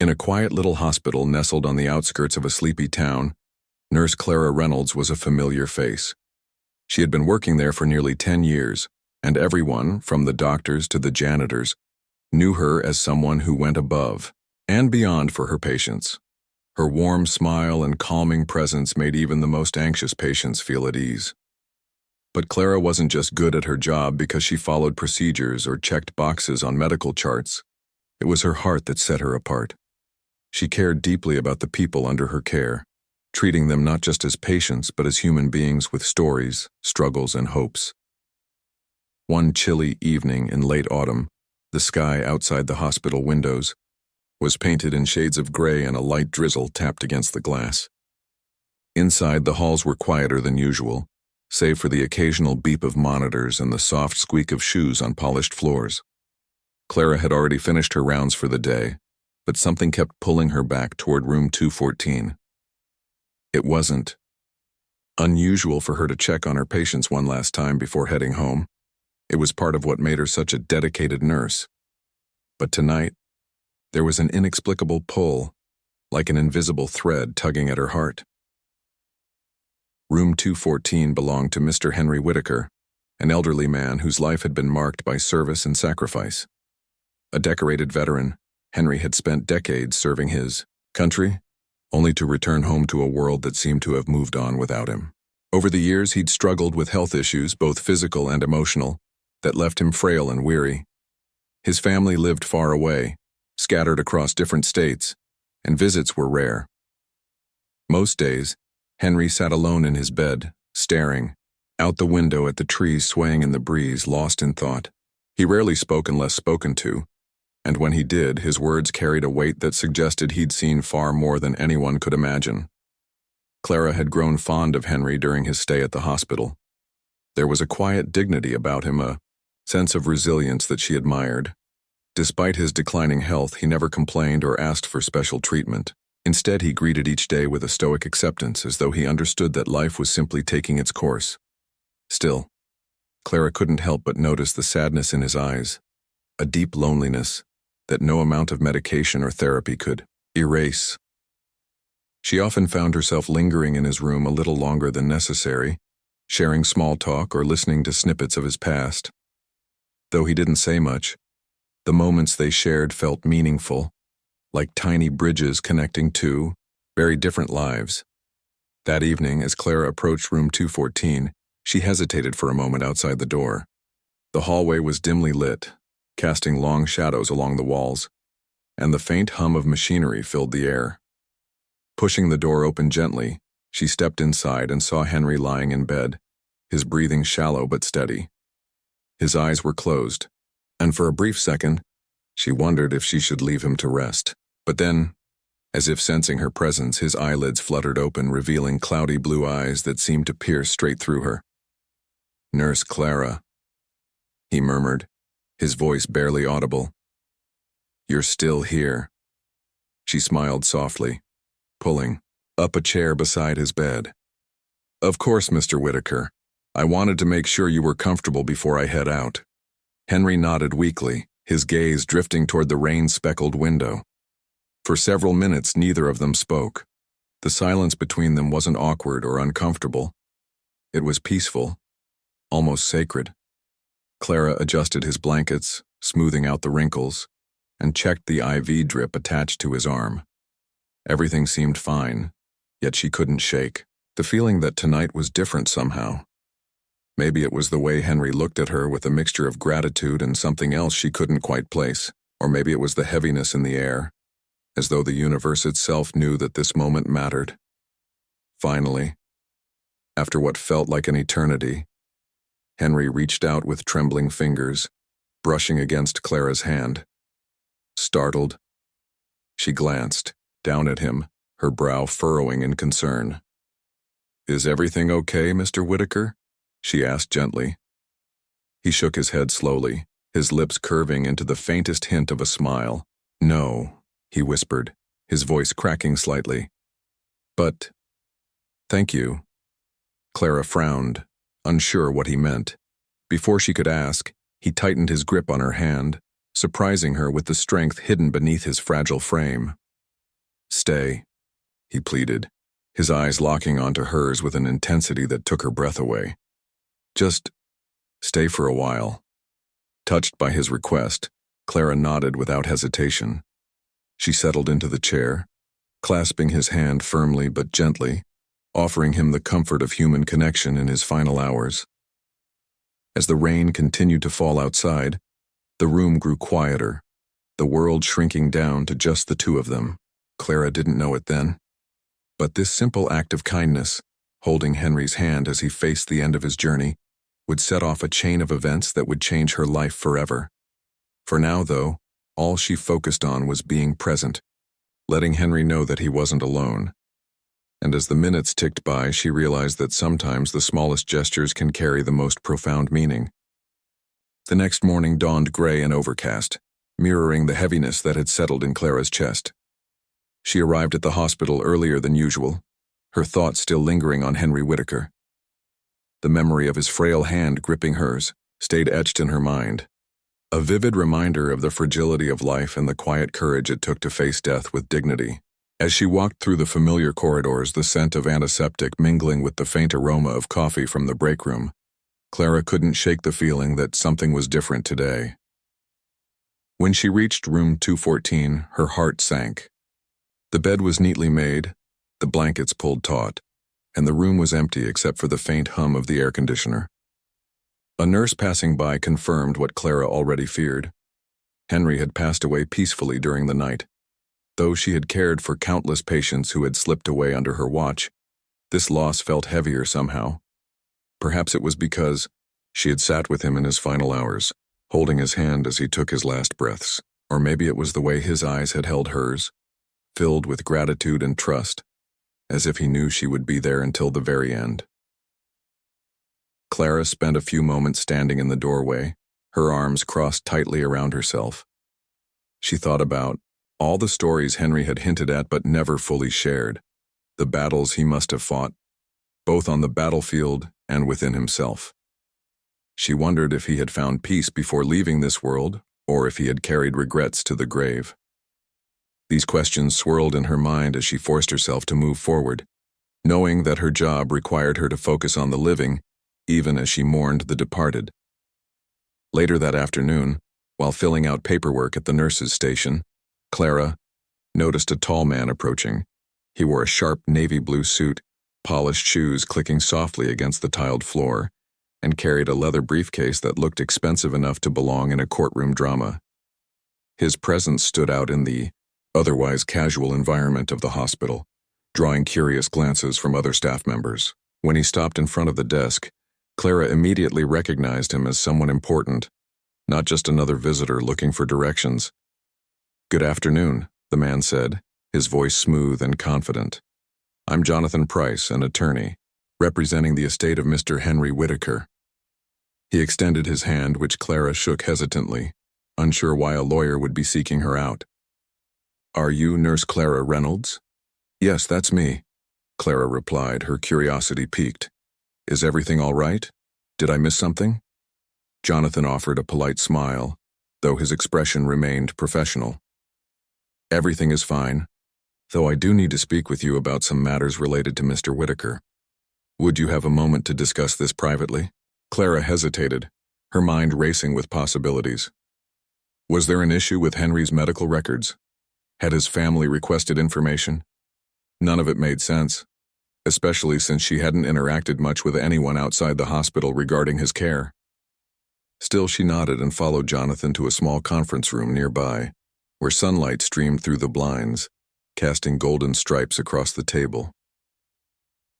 In a quiet little hospital nestled on the outskirts of a sleepy town, Nurse Clara Reynolds was a familiar face. She had been working there for nearly 10 years, and everyone, from the doctors to the janitors, knew her as someone who went above and beyond for her patients. Her warm smile and calming presence made even the most anxious patients feel at ease. But Clara wasn't just good at her job because she followed procedures or checked boxes on medical charts. It was her heart that set her apart. She cared deeply about the people under her care, treating them not just as patients but as human beings with stories, struggles, and hopes. One chilly evening in late autumn, the sky outside the hospital windows was painted in shades of gray and a light drizzle tapped against the glass. Inside, the halls were quieter than usual, save for the occasional beep of monitors and the soft squeak of shoes on polished floors. Clara had already finished her rounds for the day, but something kept pulling her back toward room 214. It wasn't unusual for her to check on her patients one last time before heading home. It was part of what made her such a dedicated nurse. But tonight, there was an inexplicable pull, like an invisible thread tugging at her heart. Room 214 belonged to Mr. Henry Whitaker, an elderly man whose life had been marked by service and sacrifice. A decorated veteran, Henry had spent decades serving his country, only to return home to a world that seemed to have moved on without him. Over the years, he'd struggled with health issues, both physical and emotional, that left him frail and weary. His family lived far away, scattered across different states, and visits were rare. Most days, Henry sat alone in his bed, staring out the window at the trees swaying in the breeze, lost in thought. He rarely spoke unless spoken to, and when he did, his words carried a weight that suggested he'd seen far more than anyone could imagine. Clara had grown fond of Henry during his stay at the hospital. There was a quiet dignity about him, a sense of resilience that she admired. Despite his declining health, he never complained or asked for special treatment. Instead, he greeted each day with a stoic acceptance, as though he understood that life was simply taking its course. Still, Clara couldn't help but notice the sadness in his eyes, a deep loneliness that no amount of medication or therapy could erase. She often found herself lingering in his room a little longer than necessary, sharing small talk or listening to snippets of his past. Though he didn't say much, the moments they shared felt meaningful, like tiny bridges connecting two very different lives. That evening, as Clara approached room 214, she hesitated for a moment outside the door. The hallway was dimly lit, casting long shadows along the walls, and the faint hum of machinery filled the air. Pushing the door open gently, she stepped inside and saw Henry lying in bed, his breathing shallow but steady. His eyes were closed, and for a brief second, she wondered if she should leave him to rest. But then, as if sensing her presence, his eyelids fluttered open, revealing cloudy blue eyes that seemed to pierce straight through her. "Nurse Clara," he murmured, his voice barely audible. "You're still here." She smiled softly, pulling up a chair beside his bed. "Of course, Mr. Whitaker. I wanted to make sure you were comfortable before I head out." Henry nodded weakly, his gaze drifting toward the rain-speckled window. For several minutes, neither of them spoke. The silence between them wasn't awkward or uncomfortable. It was peaceful, almost sacred. Clara adjusted his blankets, smoothing out the wrinkles, and checked the IV drip attached to his arm. Everything seemed fine, yet she couldn't shake the feeling that tonight was different somehow. Maybe it was the way Henry looked at her, with a mixture of gratitude and something else she couldn't quite place. Or maybe it was the heaviness in the air, as though the universe itself knew that this moment mattered. Finally, after what felt like an eternity, Henry reached out with trembling fingers, brushing against Clara's hand. Startled, she glanced down at him, her brow furrowing in concern. "Is everything okay, Mr. Whitaker?" she asked gently. He shook his head slowly, his lips curving into the faintest hint of a smile. "No," he whispered, his voice cracking slightly. "But, thank you." Clara frowned, unsure what he meant. Before she could ask, he tightened his grip on her hand, surprising her with the strength hidden beneath his fragile frame. Stay, he pleaded, his eyes locking onto hers with an intensity that took her breath away. Just stay for a while. Touched by his request, Clara nodded without hesitation. She settled into the chair, clasping his hand firmly but gently, offering him the comfort of human connection in his final hours. As the rain continued to fall outside, the room grew quieter, the world shrinking down to just the two of them. Clara didn't know it then. But this simple act of kindness, holding Henry's hand as he faced the end of his journey, would set off a chain of events that would change her life forever. For now, though, all she focused on was being present, letting Henry know that he wasn't alone. And as the minutes ticked by, she realized that sometimes the smallest gestures can carry the most profound meaning. The next morning dawned gray and overcast, mirroring the heaviness that had settled in Clara's chest. She arrived at the hospital earlier than usual, her thoughts still lingering on Henry Whitaker. The memory of his frail hand gripping hers stayed etched in her mind, a vivid reminder of the fragility of life and the quiet courage it took to face death with dignity. As she walked through the familiar corridors, the scent of antiseptic mingling with the faint aroma of coffee from the break room, Clara couldn't shake the feeling that something was different today. When she reached room 214, her heart sank. The bed was neatly made, the blankets pulled taut, and the room was empty except for the faint hum of the air conditioner. A nurse passing by confirmed what Clara already feared. Henry had passed away peacefully during the night. Though she had cared for countless patients who had slipped away under her watch, this loss felt heavier somehow. Perhaps it was because she had sat with him in his final hours, holding his hand as he took his last breaths, or maybe it was the way his eyes had held hers, filled with gratitude and trust, as if he knew she would be there until the very end. Clara spent a few moments standing in the doorway, her arms crossed tightly around herself. She thought about all the stories Henry had hinted at but never fully shared, the battles he must have fought, both on the battlefield and within himself. She wondered if he had found peace before leaving this world, or if he had carried regrets to the grave. These questions swirled in her mind as she forced herself to move forward, knowing that her job required her to focus on the living, even as she mourned the departed. Later that afternoon, while filling out paperwork at the nurse's station, Clara noticed a tall man approaching. He wore a sharp navy blue suit, polished shoes clicking softly against the tiled floor, and carried a leather briefcase that looked expensive enough to belong in a courtroom drama. His presence stood out in the otherwise casual environment of the hospital, drawing curious glances from other staff members. When he stopped in front of the desk, Clara immediately recognized him as someone important, not just another visitor looking for directions. "Good afternoon," the man said, his voice smooth and confident. "I'm Jonathan Price, an attorney, representing the estate of Mr. Henry Whitaker." He extended his hand, which Clara shook hesitantly, unsure why a lawyer would be seeking her out. "Are you Nurse Clara Reynolds?" "Yes, that's me," Clara replied, her curiosity piqued. "Is everything all right? Did I miss something?" Jonathan offered a polite smile, though his expression remained professional. "Everything is fine, though I do need to speak with you about some matters related to Mr. Whitaker. Would you have a moment to discuss this privately?" Clara hesitated, her mind racing with possibilities. Was there an issue with Henry's medical records? Had his family requested information? None of it made sense, especially since she hadn't interacted much with anyone outside the hospital regarding his care. Still, she nodded and followed Jonathan to a small conference room nearby, where sunlight streamed through the blinds, casting golden stripes across the table.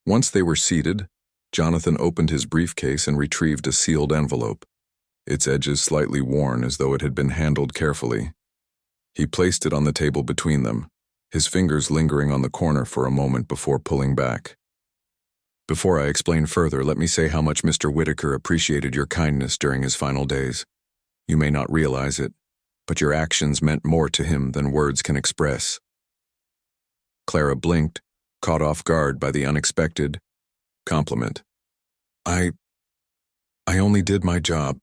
Once they were seated, Jonathan opened his briefcase and retrieved a sealed envelope, its edges slightly worn as though it had been handled carefully. He placed it on the table between them, his fingers lingering on the corner for a moment before pulling back. "Before I explain further, let me say how much Mr. Whitaker appreciated your kindness during his final days. You may not realize it, but your actions meant more to him than words can express." Clara blinked, caught off guard by the unexpected compliment. I only did my job,"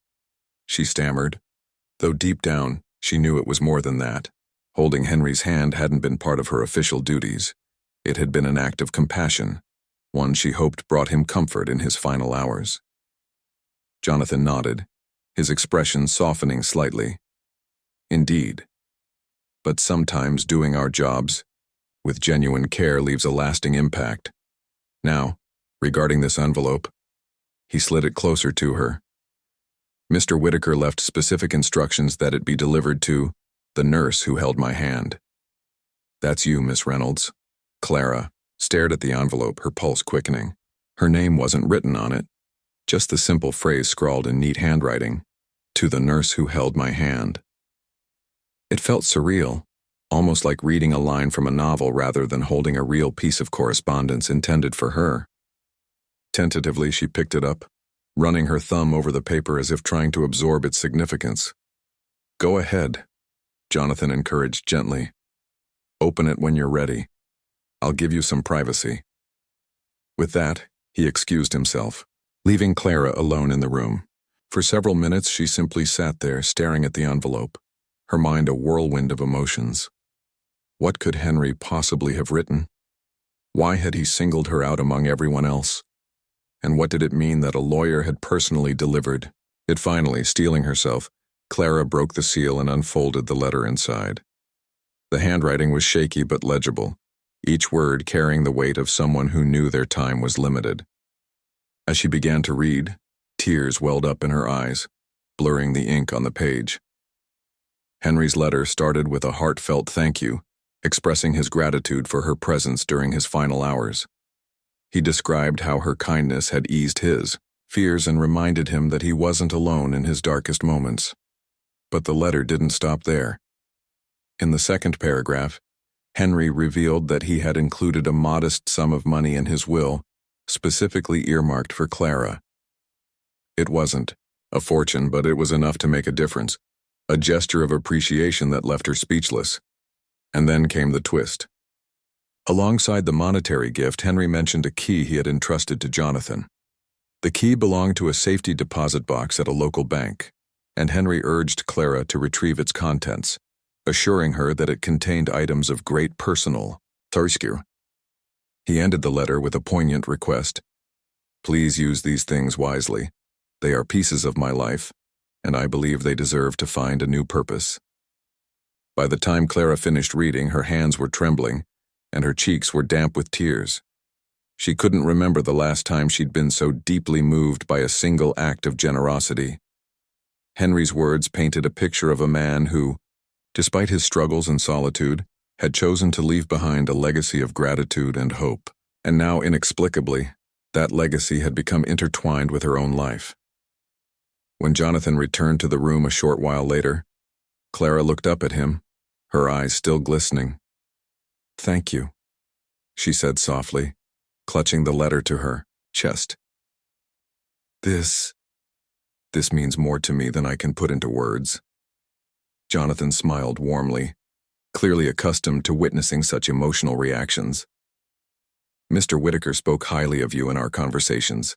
she stammered, though deep down she knew it was more than that. Holding Henry's hand hadn't been part of her official duties. It had been an act of compassion, one she hoped brought him comfort in his final hours. Jonathan nodded, his expression softening slightly. Indeed. But sometimes doing our jobs with genuine care leaves a lasting impact. Now, regarding this envelope, he slid it closer to her. Mr. Whitaker left specific instructions that it be delivered to the nurse who held my hand. That's you, Miss Reynolds. Clara stared at the envelope, her pulse quickening. Her name wasn't written on it, just the simple phrase scrawled in neat handwriting, to the nurse who held my hand. It felt surreal, almost like reading a line from a novel rather than holding a real piece of correspondence intended for her. Tentatively, she picked it up, running her thumb over the paper as if trying to absorb its significance. Go ahead, Jonathan encouraged gently. Open it when you're ready. I'll give you some privacy. With that, he excused himself, leaving Clara alone in the room. For several minutes, she simply sat there, staring at the envelope, her mind a whirlwind of emotions. What could Henry possibly have written? Why had he singled her out among everyone else? And what did it mean that a lawyer had personally delivered it? Finally, steeling herself, Clara broke the seal and unfolded the letter inside. The handwriting was shaky but legible, each word carrying the weight of someone who knew their time was limited. As she began to read, tears welled up in her eyes, blurring the ink on the page. Henry's letter started with a heartfelt thank you, expressing his gratitude for her presence during his final hours. He described how her kindness had eased his fears and reminded him that he wasn't alone in his darkest moments. But the letter didn't stop there. In the second paragraph, Henry revealed that he had included a modest sum of money in his will, specifically earmarked for Clara. It wasn't a fortune, but it was enough to make a difference, a gesture of appreciation that left her speechless. And then came the twist. Alongside the monetary gift, Henry mentioned a key he had entrusted to Jonathan. The key belonged to a safety deposit box at a local bank, and Henry urged Clara to retrieve its contents, assuring her that it contained items of great personal value. He ended the letter with a poignant request. Please use these things wisely. They are pieces of my life, and I believe they deserve to find a new purpose. By the time Clara finished reading, her hands were trembling, and her cheeks were damp with tears. She couldn't remember the last time she'd been so deeply moved by a single act of generosity. Henry's words painted a picture of a man who, despite his struggles and solitude, had chosen to leave behind a legacy of gratitude and hope, and now inexplicably, that legacy had become intertwined with her own life. When Jonathan returned to the room a short while later, Clara looked up at him, her eyes still glistening. Thank you, she said softly, clutching the letter to her chest. This means more to me than I can put into words. Jonathan smiled warmly, clearly accustomed to witnessing such emotional reactions. Mr. Whitaker spoke highly of you in our conversations.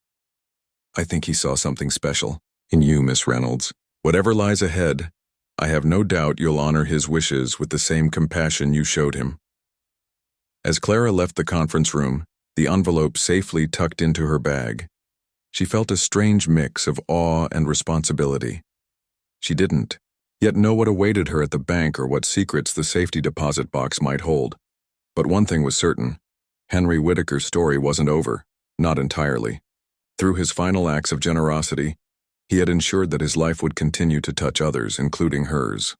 I think he saw something special in you, Miss Reynolds. Whatever lies ahead, I have no doubt you'll honor his wishes with the same compassion you showed him. As Clara left the conference room, the envelope safely tucked into her bag, she felt a strange mix of awe and responsibility. She didn't yet know what awaited her at the bank or what secrets the safety deposit box might hold. But one thing was certain, Henry Whitaker's story wasn't over, not entirely. Through his final acts of generosity, he had ensured that his life would continue to touch others, including hers.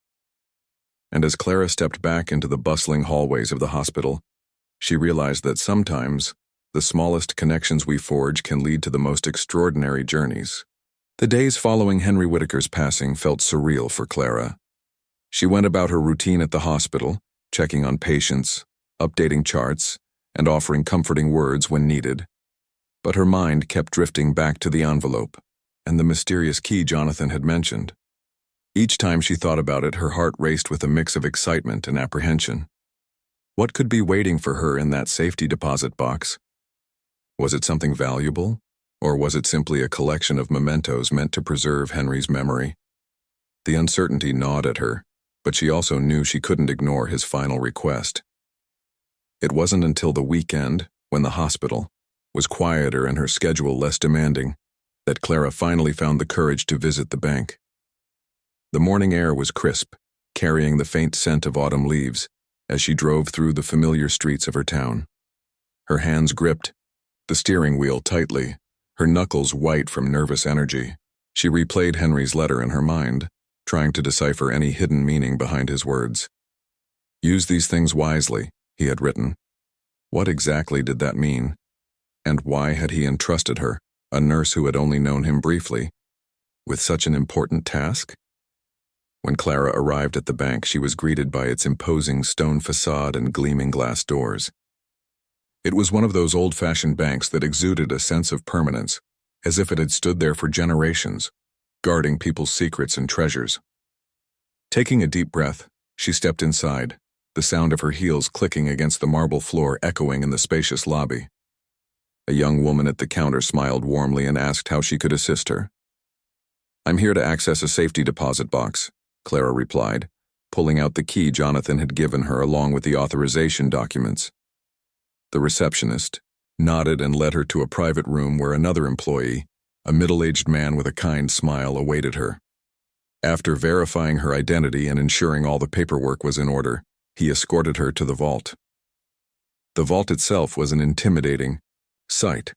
And as Clara stepped back into the bustling hallways of the hospital, she realized that sometimes the smallest connections we forge can lead to the most extraordinary journeys. The days following Henry Whitaker's passing felt surreal for Clara. She went about her routine at the hospital, checking on patients, updating charts, and offering comforting words when needed. But her mind kept drifting back to the envelope and the mysterious key Jonathan had mentioned. Each time she thought about it, her heart raced with a mix of excitement and apprehension. What could be waiting for her in that safety deposit box? Was it something valuable, or was it simply a collection of mementos meant to preserve Henry's memory? The uncertainty gnawed at her, but she also knew she couldn't ignore his final request. It wasn't until the weekend, when the hospital was quieter and her schedule less demanding, that Clara finally found the courage to visit the bank. The morning air was crisp, carrying the faint scent of autumn leaves as she drove through the familiar streets of her town. Her hands gripped the steering wheel tightly, her knuckles white from nervous energy. She replayed Henry's letter in her mind, trying to decipher any hidden meaning behind his words. "Use these things wisely," he had written. What exactly did that mean? And why had he entrusted her, a nurse who had only known him briefly, with such an important task? When Clara arrived at the bank, she was greeted by its imposing stone facade and gleaming glass doors. It was one of those old-fashioned banks that exuded a sense of permanence, as if it had stood there for generations, guarding people's secrets and treasures. Taking a deep breath, she stepped inside, the sound of her heels clicking against the marble floor echoing in the spacious lobby. A young woman at the counter smiled warmly and asked how she could assist her. "I'm here to access a safety deposit box," Clara replied, pulling out the key Jonathan had given her along with the authorization documents. The receptionist nodded and led her to a private room where another employee, a middle-aged man with a kind smile, awaited her. After verifying her identity and ensuring all the paperwork was in order, he escorted her to the vault. The vault itself was an intimidating sight.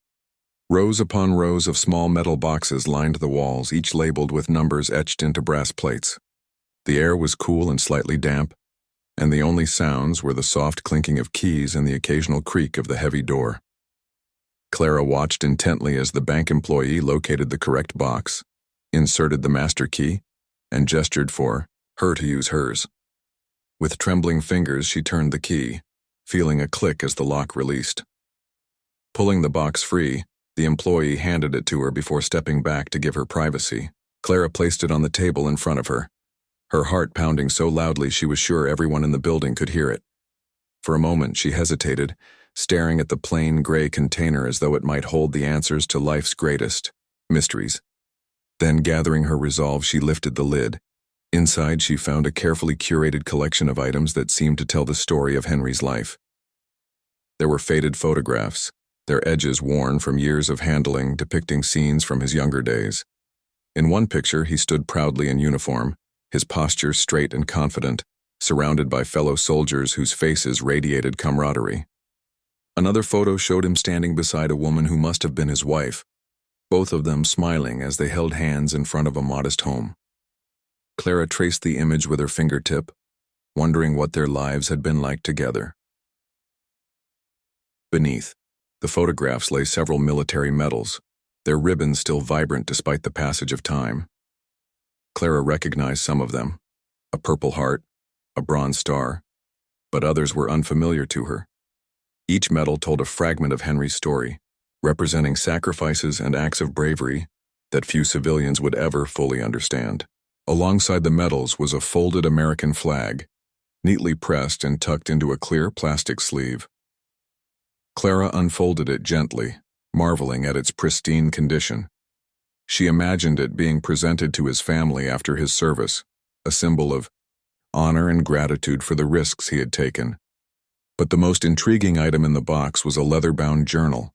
Rows upon rows of small metal boxes lined the walls, each labeled with numbers etched into brass plates. The air was cool and slightly damp, and the only sounds were the soft clinking of keys and the occasional creak of the heavy door. Clara watched intently as the bank employee located the correct box, inserted the master key, and gestured for her to use hers. With trembling fingers, she turned the key, feeling a click as the lock released. Pulling the box free, the employee handed it to her before stepping back to give her privacy. Clara placed it on the table in front of her, her heart pounding so loudly she was sure everyone in the building could hear it. For a moment, she hesitated, staring at the plain gray container as though it might hold the answers to life's greatest mysteries. Then, gathering her resolve, she lifted the lid. Inside, she found a carefully curated collection of items that seemed to tell the story of Henry's life. There were faded photographs, their edges worn from years of handling, depicting scenes from his younger days. In one picture, he stood proudly in uniform, his posture straight and confident, surrounded by fellow soldiers whose faces radiated camaraderie. Another photo showed him standing beside a woman who must have been his wife, both of them smiling as they held hands in front of a modest home. Clara traced the image with her fingertip, wondering what their lives had been like together. Beneath, the photographs lay several military medals, their ribbons still vibrant despite the passage of time. Clara recognized some of them, a Purple Heart, a Bronze Star, but others were unfamiliar to her. Each medal told a fragment of Henry's story, representing sacrifices and acts of bravery that few civilians would ever fully understand. Alongside the medals was a folded American flag, neatly pressed and tucked into a clear plastic sleeve. Clara unfolded it gently, marveling at its pristine condition. She imagined it being presented to his family after his service, a symbol of honor and gratitude for the risks he had taken. But the most intriguing item in the box was a leather-bound journal,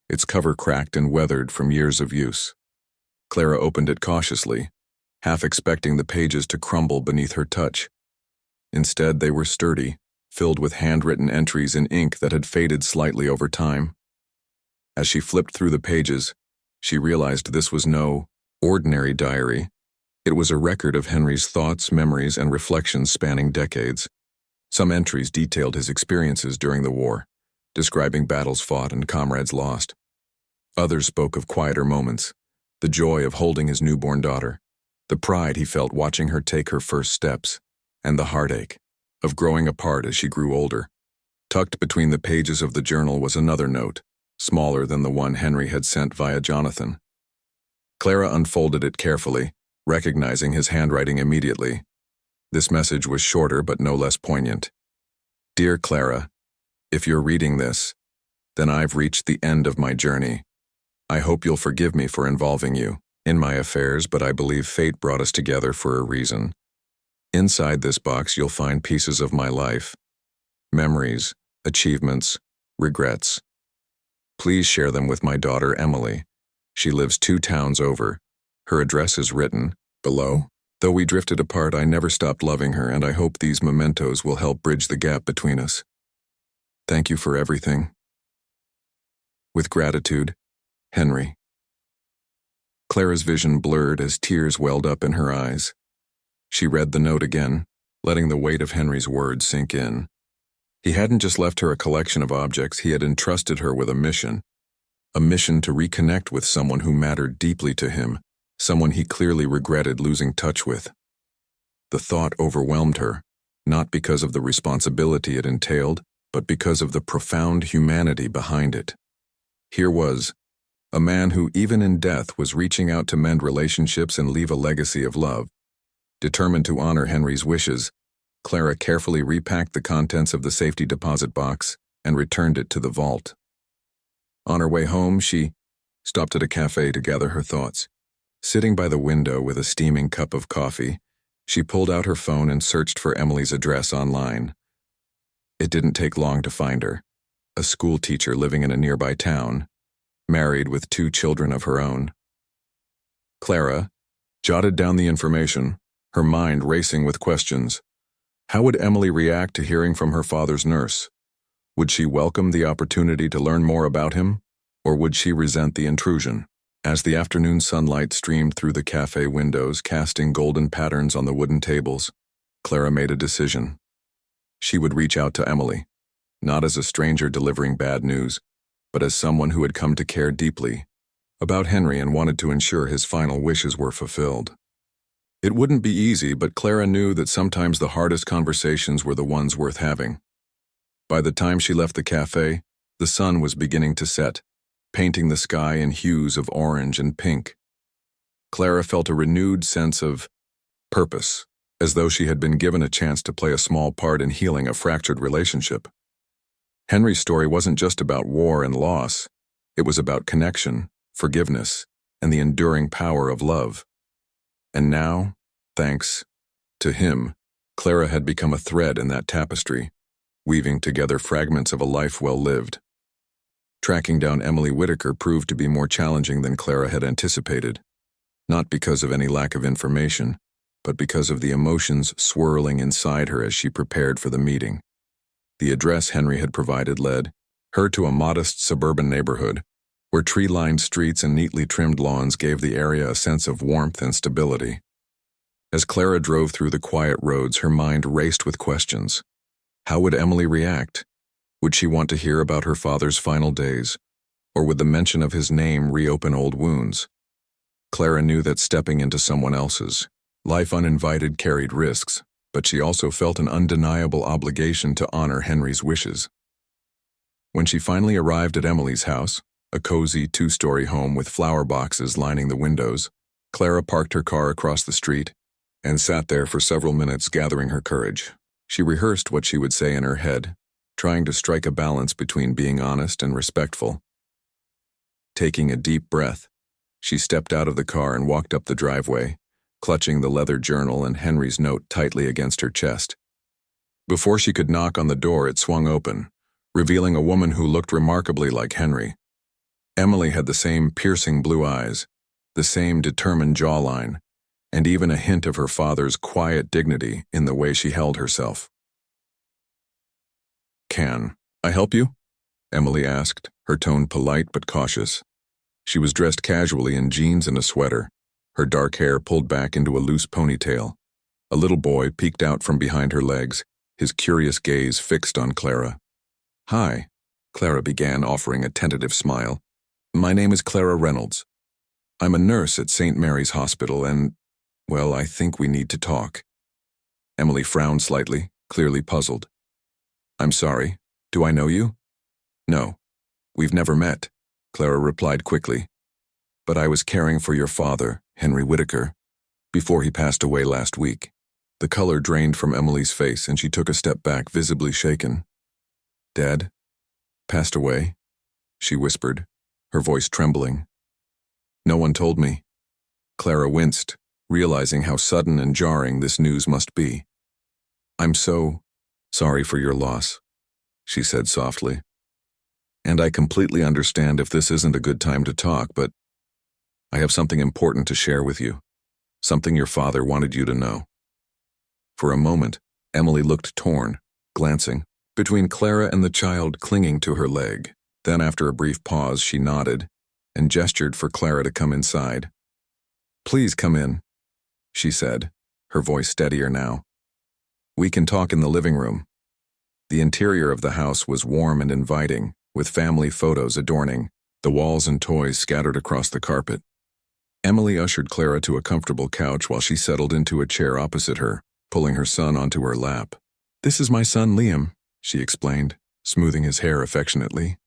its cover cracked and weathered from years of use. Clara opened it cautiously, half expecting the pages to crumble beneath her touch. Instead, they were sturdy, filled with handwritten entries in ink that had faded slightly over time. As she flipped through the pages, she realized this was no ordinary diary. It was a record of Henry's thoughts, memories, and reflections spanning decades. Some entries detailed his experiences during the war, describing battles fought and comrades lost. Others spoke of quieter moments, the joy of holding his newborn daughter, the pride he felt watching her take her first steps, and the heartache of growing apart as she grew older. Tucked between the pages of the journal was another note, smaller than the one Henry had sent via Jonathan. Clara unfolded it carefully, recognizing his handwriting immediately. This message was shorter but no less poignant. "Dear Clara, if you're reading this, then I've reached the end of my journey. I hope you'll forgive me for involving you in my affairs, but I believe fate brought us together for a reason. Inside this box, you'll find pieces of my life, memories, achievements, regrets. Please share them with my daughter, Emily. She lives 2 towns over. Her address is written below. Though we drifted apart, I never stopped loving her, and I hope these mementos will help bridge the gap between us. Thank you for everything. With gratitude, Henry. Clara's vision blurred as tears welled up in her eyes. She read the note again, letting the weight of Henry's words sink in. He hadn't just left her a collection of objects, he had entrusted her with a mission to reconnect with someone who mattered deeply to him, someone he clearly regretted losing touch with. The thought overwhelmed her, not because of the responsibility it entailed, but because of the profound humanity behind it. Here was a man who, even in death, was reaching out to mend relationships and leave a legacy of love. Determined to honor Henry's wishes, Clara carefully repacked the contents of the safety deposit box and returned it to the vault. On her way home, she stopped at a cafe to gather her thoughts. Sitting by the window with a steaming cup of coffee, she pulled out her phone and searched for Emily's address online. It didn't take long to find her. A school teacher living in a nearby town, married with 2 children of her own. Clara jotted down the information, her mind racing with questions. How would Emily react to hearing from her father's nurse? Would she welcome the opportunity to learn more about him, or would she resent the intrusion? As the afternoon sunlight streamed through the cafe windows, casting golden patterns on the wooden tables, Clara made a decision. She would reach out to Emily, not as a stranger delivering bad news, but as someone who had come to care deeply about Henry and wanted to ensure his final wishes were fulfilled. It wouldn't be easy, but Clara knew that sometimes the hardest conversations were the ones worth having. By the time she left the cafe, the sun was beginning to set, painting the sky in hues of orange and pink. Clara felt a renewed sense of purpose, as though she had been given a chance to play a small part in healing a fractured relationship. Henry's story wasn't just about war and loss. It was about connection, forgiveness, and the enduring power of love. And now, thanks to him, Clara had become a thread in that tapestry, weaving together fragments of a life well lived. Tracking down Emily Whitaker proved to be more challenging than Clara had anticipated, not because of any lack of information, but because of the emotions swirling inside her as she prepared for the meeting. The address Henry had provided led her to a modest suburban neighborhood, where tree-lined streets and neatly trimmed lawns gave the area a sense of warmth and stability. As Clara drove through the quiet roads, her mind raced with questions. How would Emily react? Would she want to hear about her father's final days, or would the mention of his name reopen old wounds? Clara knew that stepping into someone else's life uninvited carried risks, but she also felt an undeniable obligation to honor Henry's wishes. When she finally arrived at Emily's house, a cozy 2-story home with flower boxes lining the windows, Clara parked her car across the street and sat there for several minutes gathering her courage. She rehearsed what she would say in her head, trying to strike a balance between being honest and respectful. Taking a deep breath, she stepped out of the car and walked up the driveway, clutching the leather journal and Henry's note tightly against her chest. Before she could knock on the door, it swung open, revealing a woman who looked remarkably like Henry. Emily had the same piercing blue eyes, the same determined jawline, and even a hint of her father's quiet dignity in the way she held herself. "Can I help you?" Emily asked, her tone polite but cautious. She was dressed casually in jeans and a sweater, her dark hair pulled back into a loose ponytail. A little boy peeked out from behind her legs, his curious gaze fixed on Clara. "Hi," Clara began, offering a tentative smile. "My name is Clara Reynolds. I'm a nurse at St. Mary's Hospital and, well, I think we need to talk." Emily frowned slightly, clearly puzzled. "I'm sorry. Do I know you?" "No. We've never met," Clara replied quickly. "But I was caring for your father, Henry Whitaker, before he passed away last week." The color drained from Emily's face and she took a step back, visibly shaken. "Dad? Passed away?" she whispered, her voice trembling. "No one told me." Clara winced, realizing how sudden and jarring this news must be. "I'm so sorry for your loss," she said softly. "And I completely understand if this isn't a good time to talk, but I have something important to share with you, something your father wanted you to know." For a moment, Emily looked torn, glancing between Clara and the child clinging to her leg. Then after a brief pause, she nodded and gestured for Clara to come inside. "Please come in," she said, her voice steadier now. "We can talk in the living room." The interior of the house was warm and inviting, with family photos adorning the walls and toys scattered across the carpet. Emily ushered Clara to a comfortable couch while she settled into a chair opposite her, pulling her son onto her lap. "This is my son Liam," she explained, smoothing his hair affectionately.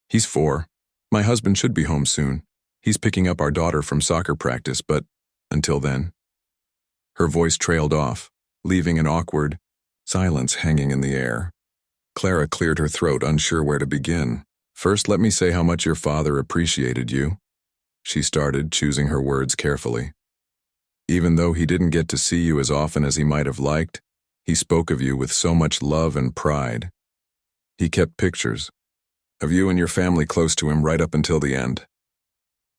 "He's 4. My husband should be home soon. He's picking up our daughter from soccer practice, but until then." Her voice trailed off, leaving an awkward silence hanging in the air. Clara cleared her throat, unsure where to begin. "First, let me say how much your father appreciated you," she started, choosing her words carefully. "Even though he didn't get to see you as often as he might have liked, he spoke of you with so much love and pride. He kept pictures of you and your family close to him right up until the end."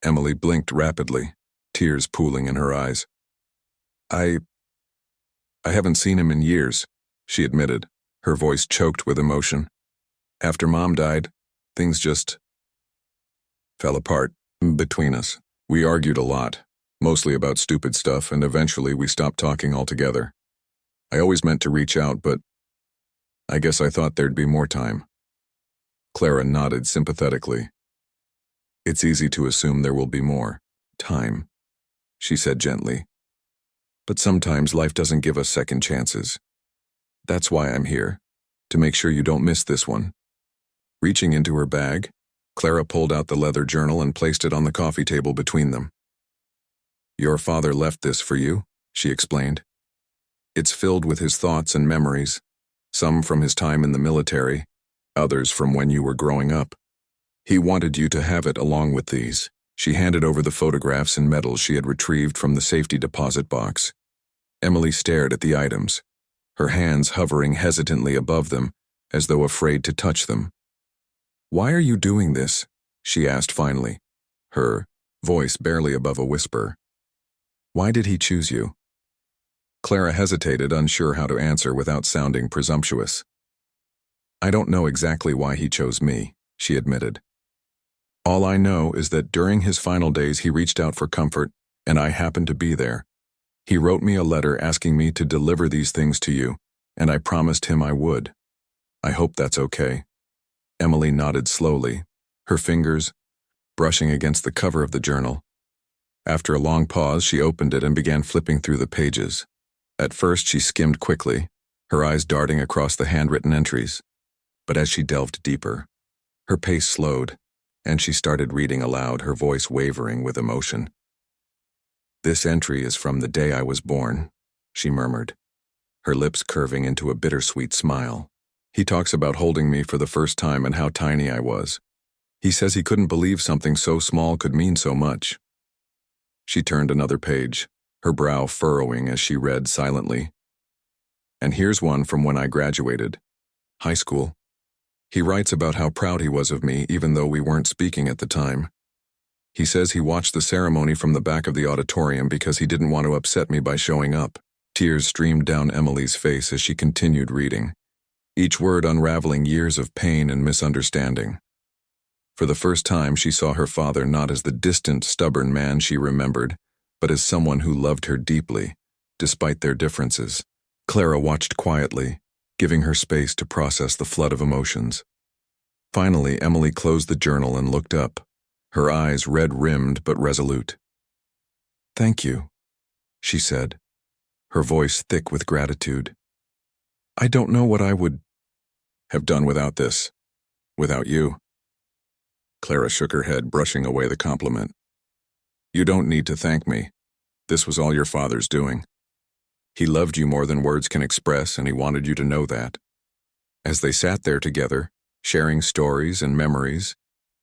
Emily blinked rapidly, tears pooling in her eyes. I haven't seen him in years," she admitted, her voice choked with emotion. "After Mom died, things just fell apart between us. We argued a lot, mostly about stupid stuff, and eventually we stopped talking altogether. I always meant to reach out, but I guess I thought there'd be more time." Clara nodded sympathetically. "It's easy to assume there will be more time," she said gently. "But sometimes life doesn't give us second chances. That's why I'm here, to make sure you don't miss this one." Reaching into her bag, Clara pulled out the leather journal and placed it on the coffee table between them. "Your father left this for you," she explained. "It's filled with his thoughts and memories, some from his time in the military, others from when you were growing up. He wanted you to have it along with these." She handed over the photographs and medals she had retrieved from the safety deposit box. Emily stared at the items, her hands hovering hesitantly above them, as though afraid to touch them. "Why are you doing this?" she asked finally, her voice barely above a whisper. "Why did he choose you?" Clara hesitated, unsure how to answer without sounding presumptuous. "I don't know exactly why he chose me," she admitted. "All I know is that during his final days he reached out for comfort, and I happened to be there. He wrote me a letter asking me to deliver these things to you, and I promised him I would. I hope that's okay." Emily nodded slowly, her fingers brushing against the cover of the journal. After a long pause, she opened it and began flipping through the pages. At first, she skimmed quickly, her eyes darting across the handwritten entries. But as she delved deeper, her pace slowed, and she started reading aloud, her voice wavering with emotion. "This entry is from the day I was born," she murmured, her lips curving into a bittersweet smile. "He talks about holding me for the first time and how tiny I was. He says he couldn't believe something so small could mean so much." She turned another page, her brow furrowing as she read silently. "And here's one from when I graduated high school. He writes about how proud he was of me even though we weren't speaking at the time. He says he watched the ceremony from the back of the auditorium because he didn't want to upset me by showing up." Tears streamed down Emily's face as she continued reading, each word unraveling years of pain and misunderstanding. For the first time, she saw her father not as the distant, stubborn man she remembered, but as someone who loved her deeply, despite their differences. Clara watched quietly, giving her space to process the flood of emotions. Finally, Emily closed the journal and looked up, her eyes red-rimmed but resolute. "Thank you," she said, her voice thick with gratitude. "I don't know what I would have done without this, without you." Clara shook her head, brushing away the compliment. "You don't need to thank me. This was all your father's doing. He loved you more than words can express, and he wanted you to know that." As they sat there together, sharing stories and memories,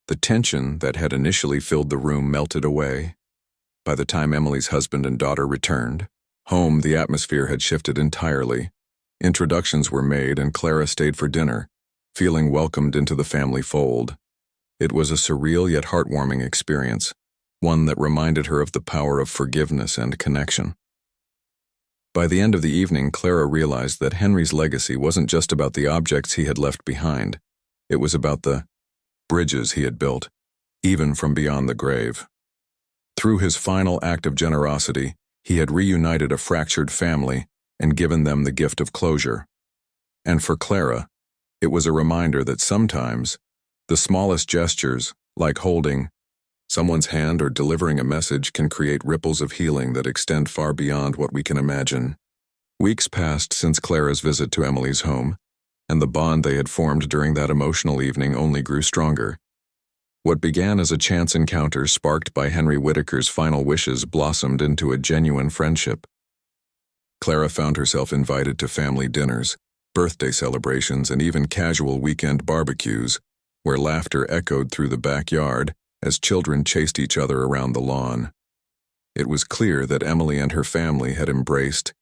the tension that had initially filled the room melted away. By the time Emily's husband and daughter returned home, the atmosphere had shifted entirely. Introductions were made and Clara stayed for dinner, feeling welcomed into the family fold. It was a surreal yet heartwarming experience, one that reminded her of the power of forgiveness and connection. By the end of the evening, Clara realized that Henry's legacy wasn't just about the objects he had left behind. It was about the bridges he had built, even from beyond the grave. Through his final act of generosity, he had reunited a fractured family and given them the gift of closure. And for Clara, it was a reminder that sometimes the smallest gestures, like holding someone's hand or delivering a message, can create ripples of healing that extend far beyond what we can imagine. Weeks passed since Clara's visit to Emily's home, and the bond they had formed during that emotional evening only grew stronger. What began as a chance encounter sparked by Henry Whitaker's final wishes blossomed into a genuine friendship. Clara found herself invited to family dinners, birthday celebrations, and even casual weekend barbecues, where laughter echoed through the backyard as children chased each other around the lawn. It was clear that Emily and her family had embraced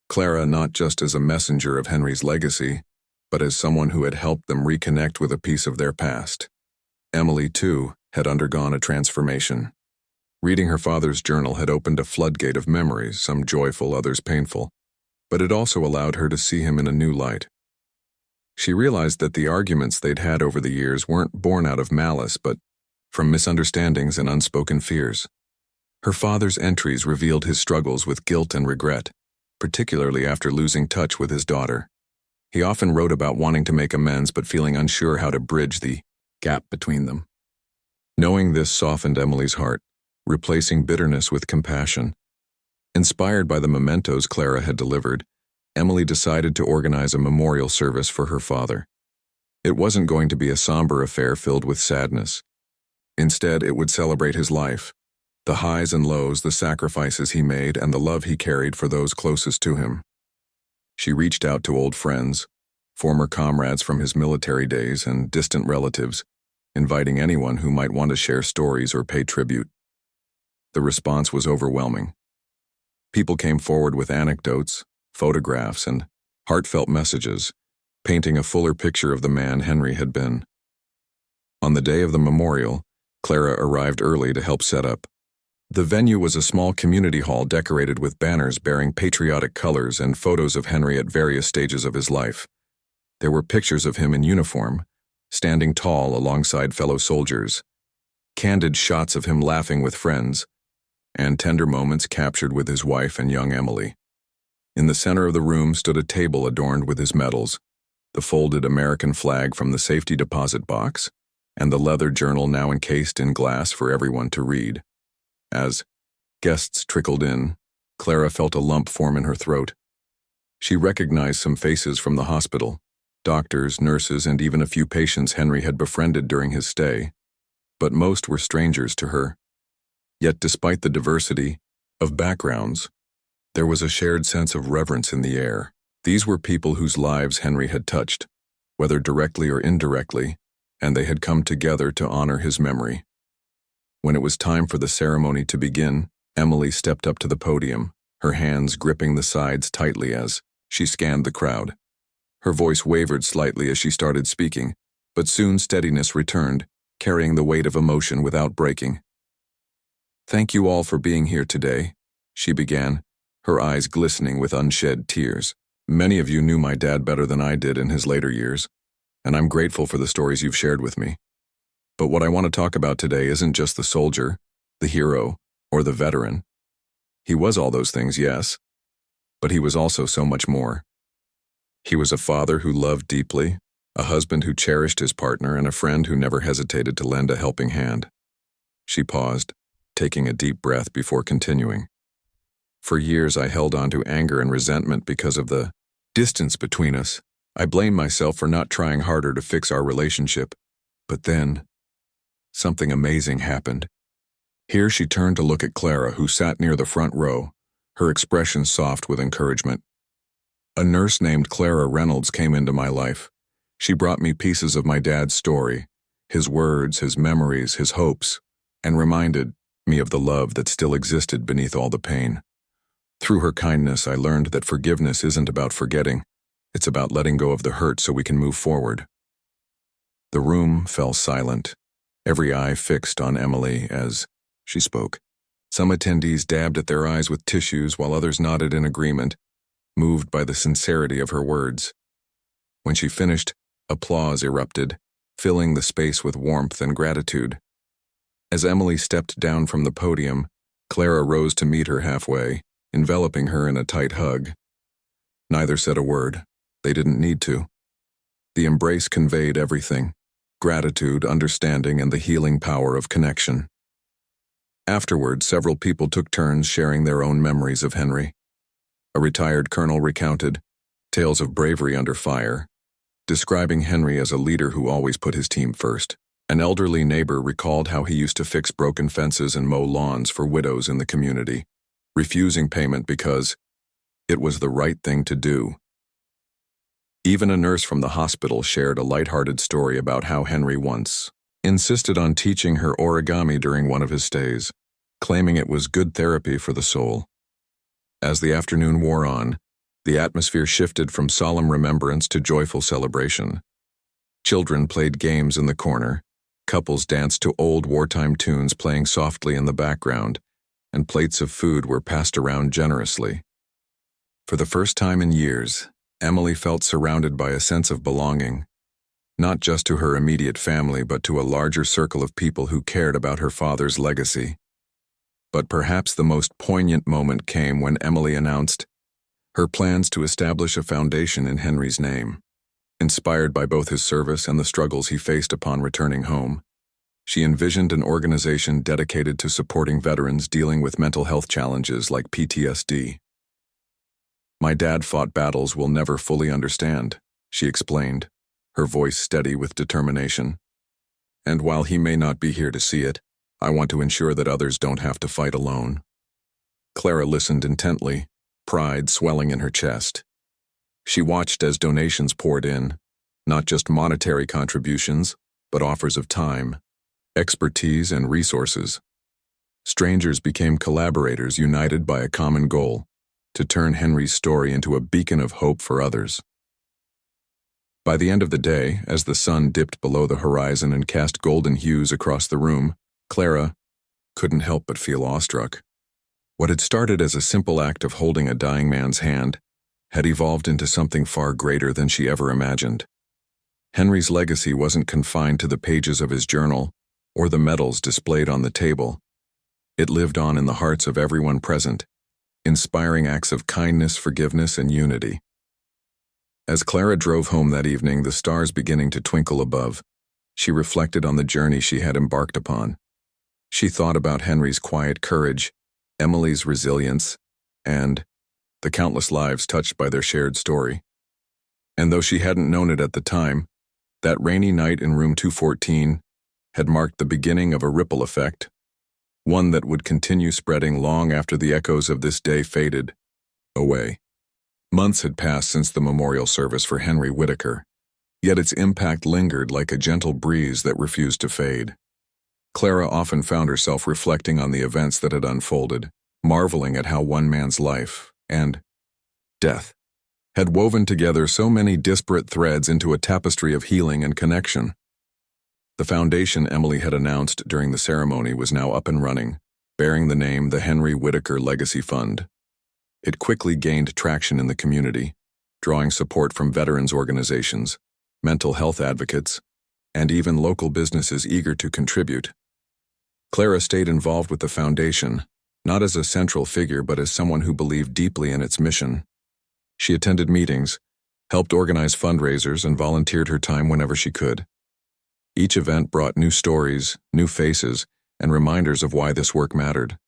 Clara not just as a messenger of Henry's legacy, but as someone who had helped them reconnect with a piece of their past. Emily, too, had undergone a transformation. Reading her father's journal had opened a floodgate of memories, some joyful, others painful, but it also allowed her to see him in a new light. She realized that the arguments they'd had over the years weren't born out of malice, but from misunderstandings and unspoken fears. Her father's entries revealed his struggles with guilt and regret, particularly after losing touch with his daughter. He often wrote about wanting to make amends but feeling unsure how to bridge the gap between them. Knowing this softened Emily's heart, replacing bitterness with compassion. Inspired by the mementos Clara had delivered, Emily decided to organize a memorial service for her father. It wasn't going to be a somber affair filled with sadness. Instead, it would celebrate his life, the highs and lows, the sacrifices he made, and the love he carried for those closest to him. She reached out to old friends, former comrades from his military days, and distant relatives, inviting anyone who might want to share stories or pay tribute. The response was overwhelming. People came forward with anecdotes, photographs, and heartfelt messages, painting a fuller picture of the man Henry had been. On the day of the memorial, Clara arrived early to help set up. The venue was a small community hall decorated with banners bearing patriotic colors and photos of Henry at various stages of his life. There were pictures of him in uniform, standing tall alongside fellow soldiers, candid shots of him laughing with friends, and tender moments captured with his wife and young Emily. In the center of the room stood a table adorned with his medals, the folded American flag from the safety deposit box, and the leather journal now encased in glass for everyone to read. As guests trickled in, Clara felt a lump form in her throat. She recognized some faces from the hospital, doctors, nurses, and even a few patients Henry had befriended during his stay, but most were strangers to her. Yet despite the diversity of backgrounds, there was a shared sense of reverence in the air. These were people whose lives Henry had touched, whether directly or indirectly, and they had come together to honor his memory. When it was time for the ceremony to begin, Emily stepped up to the podium, her hands gripping the sides tightly as she scanned the crowd. Her voice wavered slightly as she started speaking, but soon steadiness returned, carrying the weight of emotion without breaking. "Thank you all for being here today," she began, her eyes glistening with unshed tears. "Many of you knew my dad better than I did in his later years, and I'm grateful for the stories you've shared with me. But what I want to talk about today isn't just the soldier, the hero, or the veteran. He was all those things, yes, but he was also so much more. He was a father who loved deeply, a husband who cherished his partner, and a friend who never hesitated to lend a helping hand." She paused, taking a deep breath before continuing. "For years I held on to anger and resentment because of the distance between us. I blamed myself for not trying harder to fix our relationship. But then, something amazing happened." Here she turned to look at Clara, who sat near the front row, her expression soft with encouragement. "A nurse named Clara Reynolds came into my life. She brought me pieces of my dad's story, his words, his memories, his hopes, and reminded me of the love that still existed beneath all the pain. Through her kindness, I learned that forgiveness isn't about forgetting. It's about letting go of the hurt so we can move forward. The room fell silent, every eye fixed on Emily as she spoke. Some attendees dabbed at their eyes with tissues while others nodded in agreement, moved by the sincerity of her words. When she finished, applause erupted, filling the space with warmth and gratitude. As Emily stepped down from the podium, Clara rose to meet her halfway, enveloping her in a tight hug. Neither said a word. They didn't need to. The embrace conveyed everything: gratitude, understanding, and the healing power of connection. Afterward, several people took turns sharing their own memories of Henry. A retired colonel recounted tales of bravery under fire, describing Henry as a leader who always put his team first. An elderly neighbor recalled how he used to fix broken fences and mow lawns for widows in the community, refusing payment because it was the right thing to do. Even a nurse from the hospital shared a lighthearted story about how Henry once insisted on teaching her origami during one of his stays, claiming it was good therapy for the soul. As the afternoon wore on, the atmosphere shifted from solemn remembrance to joyful celebration. Children played games in the corner, couples danced to old wartime tunes playing softly in the background, and plates of food were passed around generously. For the first time in years, Emily felt surrounded by a sense of belonging, not just to her immediate family but to a larger circle of people who cared about her father's legacy. But perhaps the most poignant moment came when Emily announced her plans to establish a foundation in Henry's name. Inspired by both his service and the struggles he faced upon returning home, she envisioned an organization dedicated to supporting veterans dealing with mental health challenges like PTSD. "My dad fought battles we'll never fully understand," she explained, her voice steady with determination. "And while he may not be here to see it, I want to ensure that others don't have to fight alone." Clara listened intently, pride swelling in her chest. She watched as donations poured in, not just monetary contributions, but offers of time, expertise, and resources. Strangers became collaborators united by a common goal: to turn Henry's story into a beacon of hope for others. By the end of the day, as the sun dipped below the horizon and cast golden hues across the room, Clara couldn't help but feel awestruck. What had started as a simple act of holding a dying man's hand had evolved into something far greater than she ever imagined. Henry's legacy wasn't confined to the pages of his journal or the medals displayed on the table. It lived on in the hearts of everyone present, inspiring acts of kindness, forgiveness, and unity. As Clara drove home that evening, the stars beginning to twinkle above, she reflected on the journey she had embarked upon. She thought about Henry's quiet courage, Emily's resilience, and the countless lives touched by their shared story. And though she hadn't known it at the time, that rainy night in room 214 had marked the beginning of a ripple effect, one that would continue spreading long after the echoes of this day faded away. Months had passed since the memorial service for Henry Whitaker, yet its impact lingered like a gentle breeze that refused to fade. Clara often found herself reflecting on the events that had unfolded, marveling at how one man's life and death had woven together so many disparate threads into a tapestry of healing and connection. The foundation Emily had announced during the ceremony was now up and running, bearing the name the Henry Whitaker Legacy Fund. It quickly gained traction in the community, drawing support from veterans organizations, mental health advocates, and even local businesses eager to contribute. Clara stayed involved with the foundation, not as a central figure but as someone who believed deeply in its mission. She attended meetings, helped organize fundraisers, and volunteered her time whenever she could. Each event brought new stories, new faces, and reminders of why this work mattered.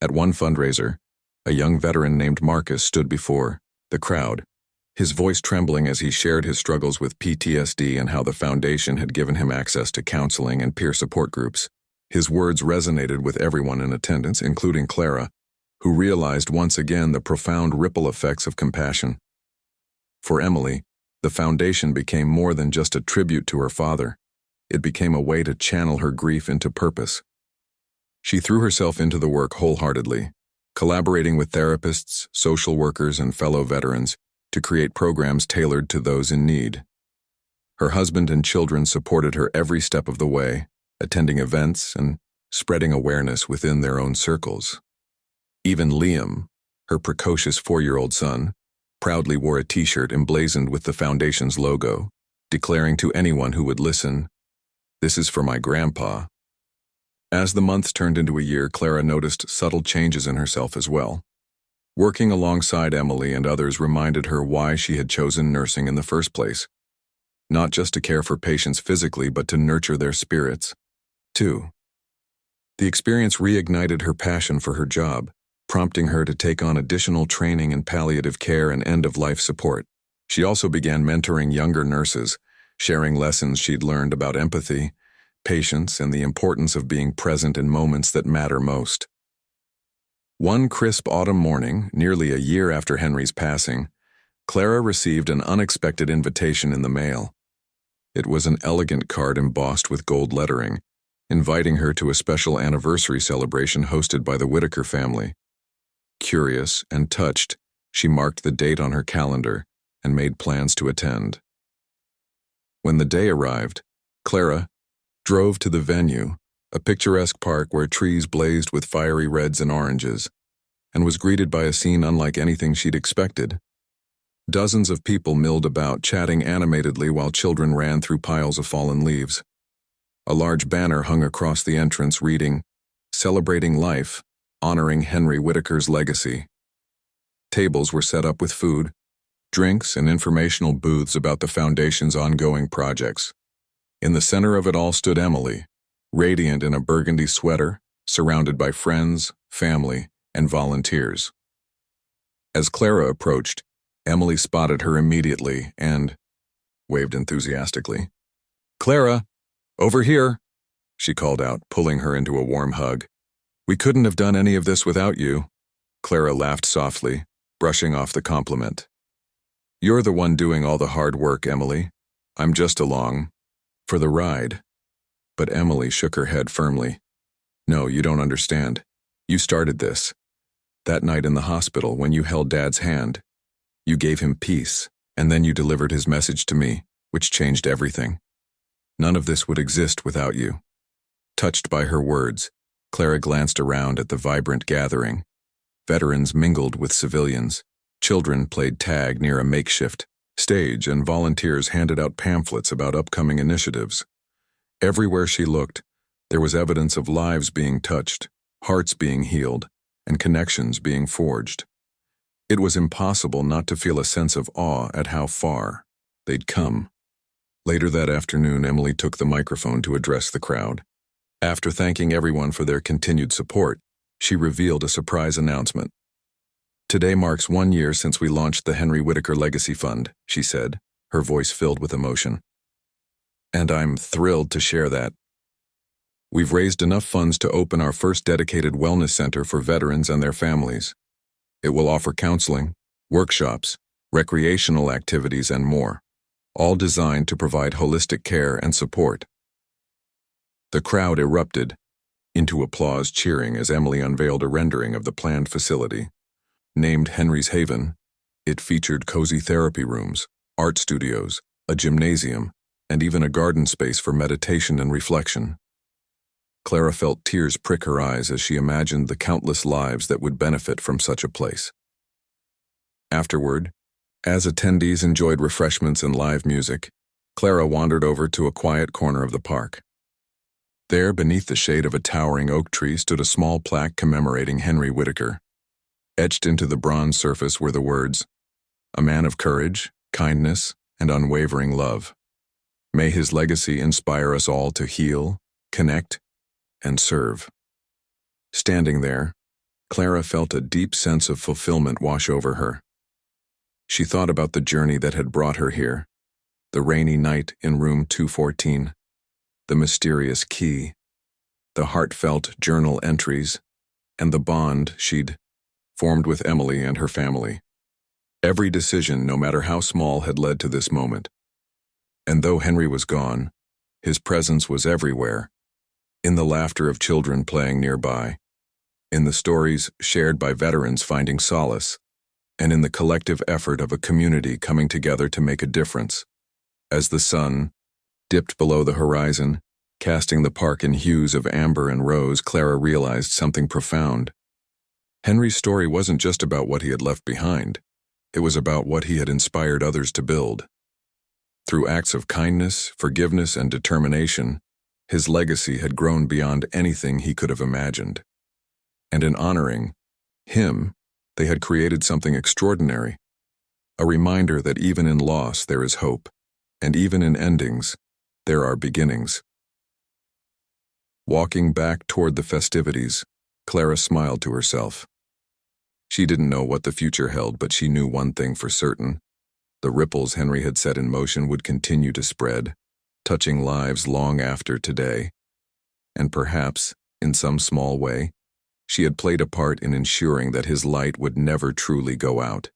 At one fundraiser, a young veteran named Marcus stood before the crowd, his voice trembling as he shared his struggles with PTSD and how the foundation had given him access to counseling and peer support groups. His words resonated with everyone in attendance, including Clara, who realized once again the profound ripple effects of compassion. For Emily, the foundation became more than just a tribute to her father. It became a way to channel her grief into purpose. She threw herself into the work wholeheartedly, collaborating with therapists, social workers, and fellow veterans to create programs tailored to those in need. Her husband and children supported her every step of the way, attending events and spreading awareness within their own circles. Even Liam, her precocious 4-year-old son, proudly wore a t-shirt emblazoned with the foundation's logo, declaring to anyone who would listen, "This is for my grandpa." As the months turned into a year, Clara noticed subtle changes in herself as well. Working alongside Emily and others reminded her why she had chosen nursing in the first place. Not just to care for patients physically, but to nurture their spirits, too. The experience reignited her passion for her job, prompting her to take on additional training in palliative care and end-of-life support. She also began mentoring younger nurses, sharing lessons she'd learned about empathy, patience, and the importance of being present in moments that matter most. One crisp autumn morning, nearly a year after Henry's passing, Clara received an unexpected invitation in the mail. It was an elegant card embossed with gold lettering, inviting her to a special anniversary celebration hosted by the Whitaker family. Curious and touched, she marked the date on her calendar and made plans to attend. When the day arrived, Clara drove to the venue, a picturesque park where trees blazed with fiery reds and oranges, and was greeted by a scene unlike anything she'd expected. Dozens of people milled about, chatting animatedly while children ran through piles of fallen leaves. A large banner hung across the entrance reading, "Celebrating Life, Honoring Henry Whitaker's Legacy." Tables were set up with food, drinks, and informational booths about the Foundation's ongoing projects. In the center of it all stood Emily, radiant in a burgundy sweater, surrounded by friends, family, and volunteers. As Clara approached, Emily spotted her immediately and waved enthusiastically. "Clara, over here," she called out, pulling her into a warm hug. "We couldn't have done any of this without you." Clara laughed softly, brushing off the compliment. "You're the one doing all the hard work, Emily. I'm just along for the ride." But Emily shook her head firmly. "No, you don't understand. You started this. That night in the hospital when you held Dad's hand. You gave him peace, and then you delivered his message to me, which changed everything. None of this would exist without you." Touched by her words, Clara glanced around at the vibrant gathering. Veterans mingled with civilians. Children played tag near a makeshift stage, and volunteers handed out pamphlets about upcoming initiatives. Everywhere she looked, there was evidence of lives being touched, hearts being healed, and connections being forged. It was impossible not to feel a sense of awe at how far they'd come. Later that afternoon, Emily took the microphone to address the crowd. After thanking everyone for their continued support, she revealed a surprise announcement. "Today marks 1 year since we launched the Henry Whitaker Legacy Fund," she said, her voice filled with emotion. "And I'm thrilled to share that. We've raised enough funds to open our first dedicated wellness center for veterans and their families. It will offer counseling, workshops, recreational activities, and more, all designed to provide holistic care and support." The crowd erupted into applause, cheering as Emily unveiled a rendering of the planned facility. Named Henry's Haven, it featured cozy therapy rooms, art studios, a gymnasium, and even a garden space for meditation and reflection. Clara felt tears prick her eyes as she imagined the countless lives that would benefit from such a place. Afterward, as attendees enjoyed refreshments and live music, Clara wandered over to a quiet corner of the park. There, beneath the shade of a towering oak tree, stood a small plaque commemorating Henry Whitaker. Etched into the bronze surface were the words, "A man of courage, kindness, and unwavering love. May his legacy inspire us all to heal, connect, and serve." Standing there, Clara felt a deep sense of fulfillment wash over her. She thought about the journey that had brought her here, the rainy night in room 214, the mysterious key, the heartfelt journal entries, and the bond she'd formed with Emily and her family. Every decision, no matter how small, had led to this moment. And though Henry was gone, his presence was everywhere, in the laughter of children playing nearby, in the stories shared by veterans finding solace, and in the collective effort of a community coming together to make a difference. As the sun dipped below the horizon, casting the park in hues of amber and rose, Clara realized something profound. Henry's story wasn't just about what he had left behind. It was about what he had inspired others to build. Through acts of kindness, forgiveness, and determination, his legacy had grown beyond anything he could have imagined. And in honoring him, they had created something extraordinary, a reminder that even in loss there is hope, and even in endings, there are beginnings. Walking back toward the festivities, Clara smiled to herself. She didn't know what the future held, but she knew one thing for certain. The ripples Henry had set in motion would continue to spread, touching lives long after today. And perhaps, in some small way, she had played a part in ensuring that his light would never truly go out.